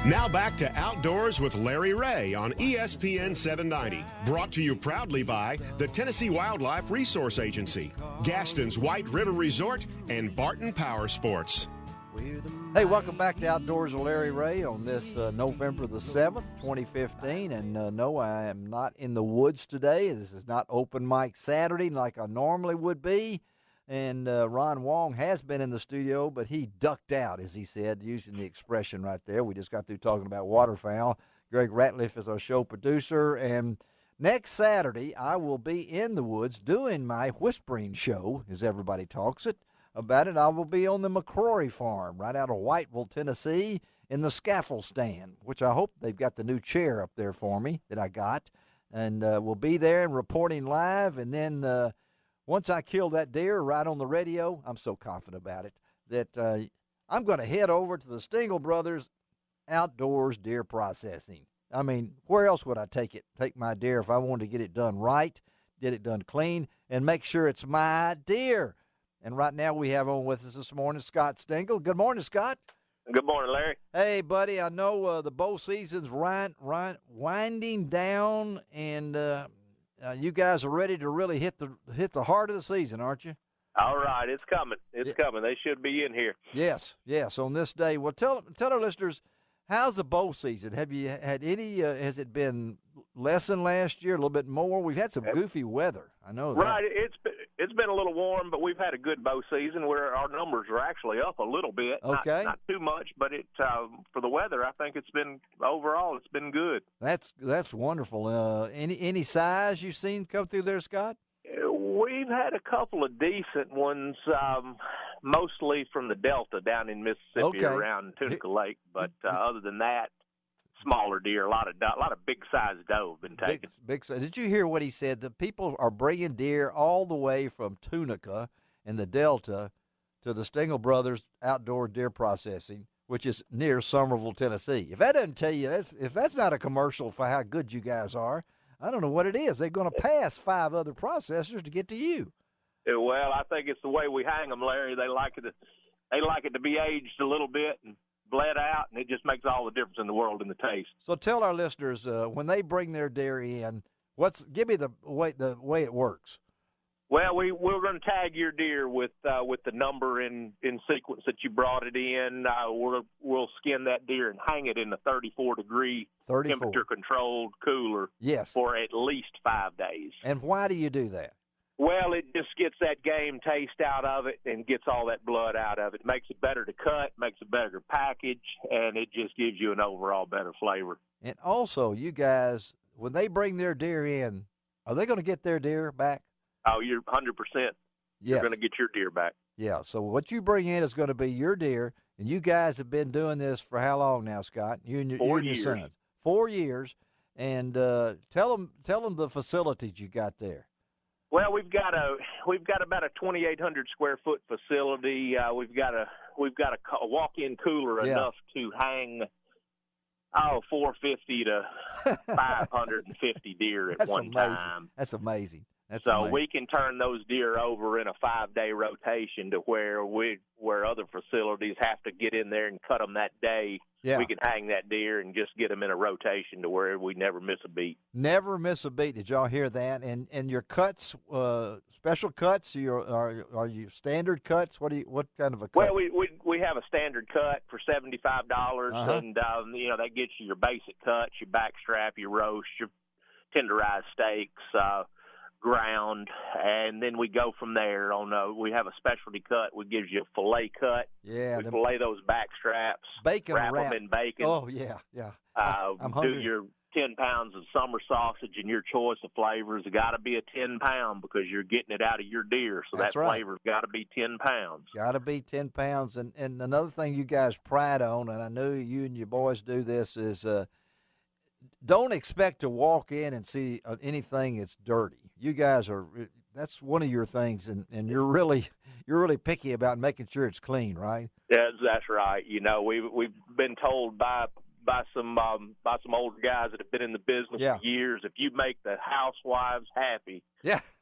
Now back to Outdoors with Larry Ray on ESPN 790. Brought to you proudly by the Tennessee Wildlife Resource Agency, Gaston's White River Resort, and Barton Power Sports. Hey, welcome back to Outdoors with Larry Ray on this November the 7th, 2015. And no, I am not in the woods today. This is not open mic Saturday like I normally would be. And Ron Wong has been in the studio, but he ducked out, as he said, using the expression right there. We just got through talking about waterfowl. Greg Ratliff is our show producer. And next Saturday, I will be in the woods doing my whispering show, as everybody talks about it. I will be on the McCrory Farm right out of Whiteville, Tennessee, in the scaffold stand, which I hope they've got the new chair up there for me that I got. And we'll be there and reporting live. And then once I kill that deer right on the radio, I'm so confident about it that I'm going to head over to the Stengel Brothers Outdoors Deer Processing. I mean, where else would I take my deer if I wanted to get it done right, get it done clean, and make sure it's my deer? And right now we have on with us this morning Scott Stengel. Good morning, Scott. Good morning, Larry. Hey, buddy, I know the bow season's winding down, and you guys are ready to really hit the heart of the season, aren't you? All right, it's coming. It's coming. They should be in here. Yes, on this day. Well, tell our listeners, how's the bow season? Have you had any? Has it been less than last year? A little bit more? We've had some goofy weather. I know that. Right. It's been a little warm, but we've had a good bow season where our numbers are actually up a little bit. Okay. Not too much, but for the weather, I think it's been good. That's wonderful. Any size you've seen come through there, Scott? We've had a couple of decent ones, mostly from the Delta down in Mississippi around Tunica Lake. But other than that, smaller deer, a lot of big-sized doe have been taken. Big. Did you hear what he said? The people are bringing deer all the way from Tunica and the Delta to the Stengel Brothers Outdoor Deer Processing, which is near Summerville, Tennessee. If that doesn't tell you, if that's not a commercial for how good you guys are, I don't know what it is. They're going to pass 5 other processors to get to you. Well, I think it's the way we hang them, Larry. They like it to be aged a little bit and bled out, and it just makes all the difference in the world in the taste. So tell our listeners when they bring their deer in, give me the way it works. Well, we're going to tag your deer with the number in sequence that you brought it in. We'll skin that deer and hang it in a 34-degree temperature-controlled cooler for at least 5 days. And why do you do that? Well, it just gets that game taste out of it and gets all that blood out of it. Makes it better to cut, makes it better to package, and it just gives you an overall better flavor. And also, you guys, when they bring their deer in, are they going to get their deer back? Oh, you're 100%. Yes. You're going to get your deer back. Yeah, so what you bring in is going to be your deer, and you guys have been doing this for how long now, Scott? You and your sons. 4 years. And tell them the facilities you got there. Well, we've got about a 2,800 square foot facility. We've got a walk-in cooler enough to hang 450 to 550 deer at one time. That's amazing. We can turn those deer over in a 5-day rotation to where other facilities have to get in there and cut them that day. Yeah. We can hang that deer and just get them in a rotation to where we never miss a beat. Never miss a beat. Did y'all hear that? And your cuts, special cuts? Are you standard cuts? What kind of a cut? Well, we have a standard cut for $75, and that gets you your basic cuts, your backstrap, your roast, your tenderized steaks. Ground, and then we go from there. We have a specialty cut. We gives you a fillet cut. Yeah, we fillet those back straps, bacon wrap them in bacon. Oh yeah. I'm hungry. Do your 10 pounds of summer sausage and your choice of flavors. It got to be a 10-pound because you're getting it out of your deer. So that's that flavor's got to be 10 pounds. Got to be 10 pounds. And another thing you guys pride on, and I know you and your boys do this, is don't expect to walk in and see anything that's dirty. You guys that's one of your things, and you're really picky about making sure it's clean, right? Yeah, that's right. We've been told by by some older guys that have been in the business for years. If you make the housewives happy,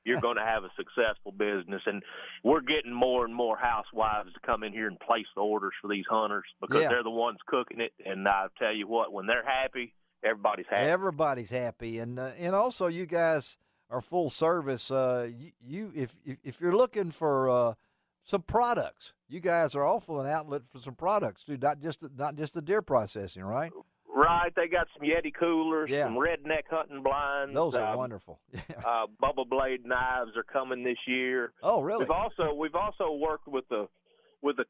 you're going to have a successful business. And we're getting more and more housewives to come in here and place the orders for these hunters because they're the ones cooking it. And I tell you what, when they're happy, everybody's happy. Everybody's happy, and also you guys are full service. If you're looking for some products, you guys are also an outlet for some products too. Not just the deer processing, right? Right. They got some Yeti coolers, some redneck hunting blinds. Those are wonderful. Bubble blade knives are coming this year. Oh, really? We've also worked with the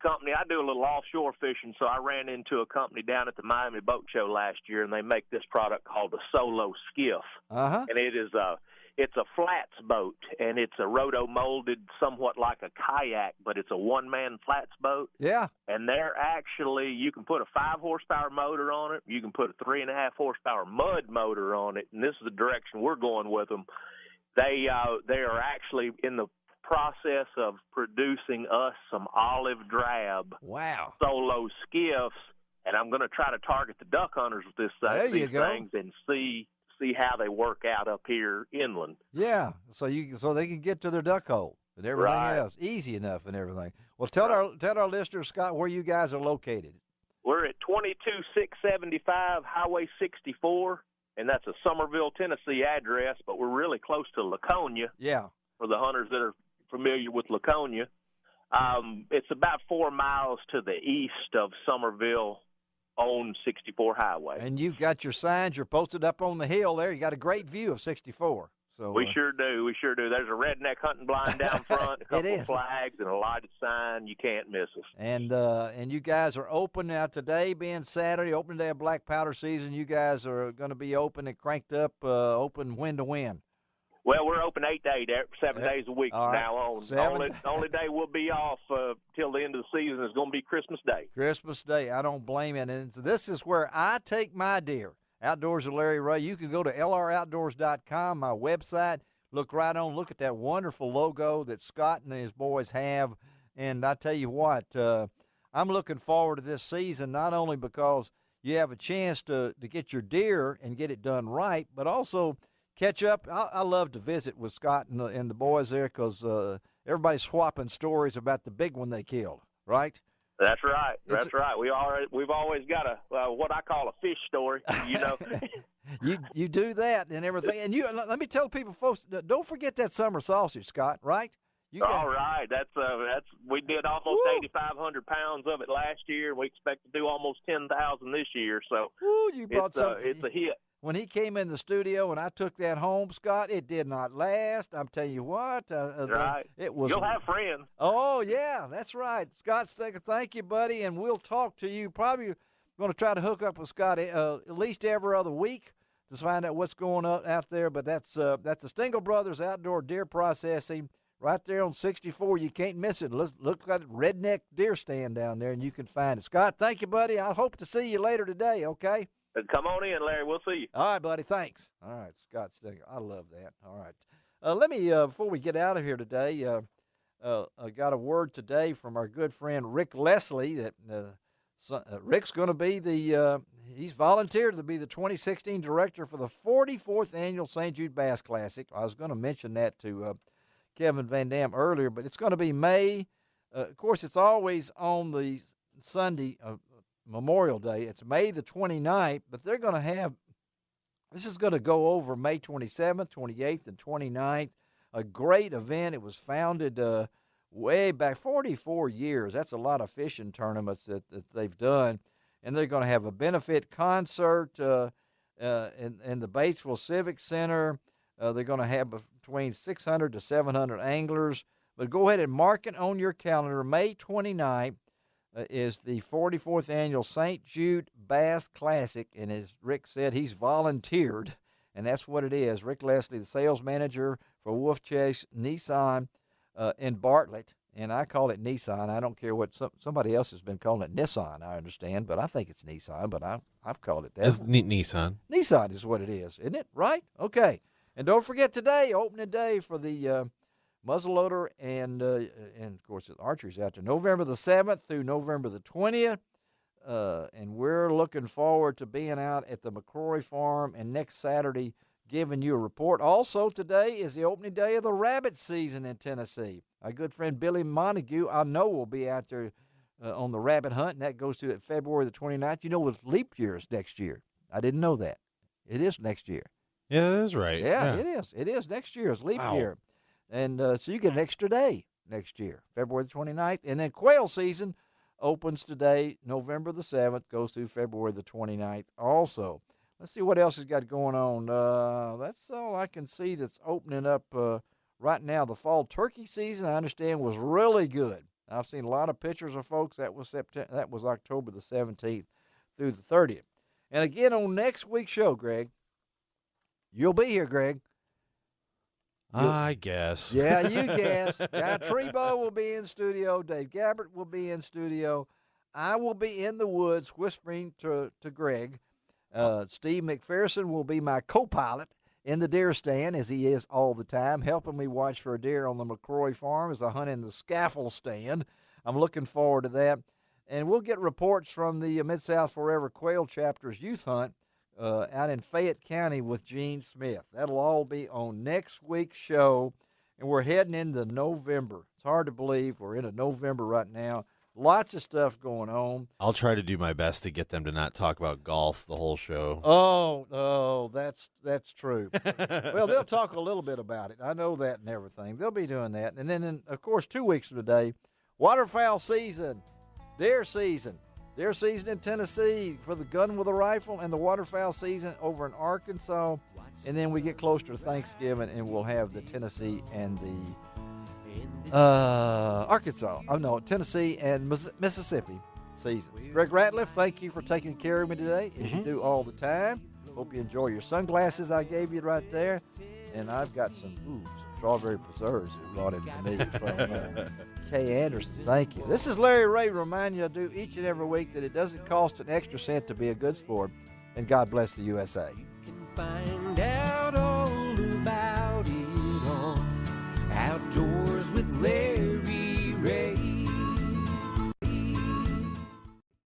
company. I do a little offshore fishing, so I ran into a company down at the Miami Boat Show last year, and they make this product called the Solo Skiff. And it's a flats boat, and it's a roto-molded somewhat like a kayak, but it's a one-man flats boat. Yeah. And they're actually, you can put a 5-horsepower motor on it. You can put a 3.5-horsepower mud motor on it, and this is the direction we're going with them. They are actually in the process of producing us some olive drab Solo skiffs, and I'm going to try to target the duck hunters with these things and see how they work out up here inland. Yeah, so they can get to their duck hole and everything else easy enough and everything. Well, tell our listeners, Scott, where you guys are located. We're at 22675 Highway 64, and that's a Summerville, Tennessee address, but we're really close to Laconia. Yeah. For the hunters that are familiar with Laconia. It's about 4 miles to the east of Summerville on 64 Highway. And you've got your signs. You're posted up on the hill there. You got a great view of 64. So we sure do. There's a redneck hunting blind down front, a couple of flags, and a lighted sign. You can't miss us. And you guys are open now today, being Saturday, opening day of black powder season. You guys are going to be open and cranked up, open when to when? Well, we're open 7 days a week from now on. The only day we'll be off till the end of the season is going to be Christmas Day. Christmas Day. I don't blame it. And this is where I take my deer. Outdoors with Larry Ray. You can go to lroutdoors.com, my website. Look at that wonderful logo that Scott and his boys have. And I tell you what, I'm looking forward to this season, not only because you have a chance to get your deer and get it done right, but also catch up. I love to visit with Scott and the boys there because everybody's swapping stories about the big one they killed, right? That's right. That's right. We've always got a what I call a fish story. You know, you do that and everything. And let me tell people, folks, don't forget that summer sausage, Scott. Right? All right. That's we did almost 8,500 pounds of it last year. We expect to do almost 10,000 this year. So you brought it's a hit. When he came in the studio and I took that home, Scott, it did not last. I'm telling you what. Right. It was. You'll have friends. Oh, yeah, that's right. Scott Stengel, thank you, buddy, and we'll talk to you. Probably going to try to hook up with Scott at least every other week to find out what's going on out there. But that's the Stengel Brothers Outdoor Deer Processing right there on 64. You can't miss it. Look at that redneck deer stand down there, and you can find it. Scott, thank you, buddy. I hope to see you later today, okay? Come on in, Larry. We'll see you. All right, buddy. Thanks. All right, Scott Stengel. I love that. All right. Let me, before we get out of here today, I got a word today from our good friend Rick Leslie that Rick's going to be he's volunteered to be the 2016 director for the 44th Annual St. Jude Bass Classic. I was going to mention that to Kevin Van Dam earlier, but it's going to be May. Of course, it's always on the Sunday of Memorial Day. It's May the 29th, but they're going to have, this is going to go over May 27th, 28th, and 29th. A great event. It was founded way back 44 years. That's a lot of fishing tournaments that they've done. And they're going to have a benefit concert in the Batesville Civic Center. They're going to have between 600 to 700 anglers. But go ahead and mark it on your calendar. May 29th. Is the 44th Annual St. Jude Bass Classic, and as Rick said, he's volunteered, and that's what it is. Rick Leslie, the sales manager for Wolf Chase Nissan in Bartlett, and I call it Nissan. I don't care what somebody else has been calling it Nissan, I understand, but I think it's Nissan, but I've called it that. It's Nissan. Nissan is what it is, isn't it? Right? Okay. And don't forget today, opening day for the muzzleloader and of course the archery's out there. November the 7th through November the 20th. and we're looking forward to being out at the McCrory Farm and next Saturday giving you a report. Also, today is the opening day of the rabbit season in Tennessee. Our good friend Billy Montague, I know, will be out there on the rabbit hunt, and that goes to February the 29th. You know, with leap years next year. I didn't know that. It is next year. Yeah, that is right. Yeah, it is. It is next year. It's leap year. And so you get an extra day next year, February the 29th. And then quail season opens today, November the 7th, goes through February the 29th also. Let's see what else has got going on. That's all I can see that's opening up right now. The fall turkey season, I understand, was really good. I've seen a lot of pictures of folks. That was October the 17th through the 30th. And again, on next week's show, Greg, you'll be here, Greg. I guess. Yeah, you guess. Guy Trebo will be in studio. Dave Gabbert will be in studio. I will be in the woods whispering to Greg. Steve McPherson will be my co-pilot in the deer stand, as he is all the time, helping me watch for a deer on the McCrory Farm as I hunt in the scaffold stand. I'm looking forward to that. And we'll get reports from the Mid-South Forever Quail Chapter's youth hunt out in Fayette County with Gene Smith. That'll all be on next week's show, and we're heading into November. It's hard to believe we're into November right now. Lots of stuff going on. I'll try to do my best to get them to not talk about golf the whole show. Oh, that's true. Well, they'll talk a little bit about it. I know that and everything. They'll be doing that. And then, of course, 2 weeks from today, waterfowl season, deer season. Deer season in Tennessee for the gun with a rifle, and the waterfowl season over in Arkansas. And then we get closer to Thanksgiving, and we'll have the Tennessee and the Tennessee and Mississippi season. Greg Ratliff, thank you for taking care of me today, as you do all the time. Hope you enjoy your sunglasses I gave you right there. And I've got some strawberry preserves that brought in to me from Kay Anderson. Thank you. This is Larry Ray reminding you I do each and every week that it doesn't cost an extra cent to be a good sport, and God bless the USA.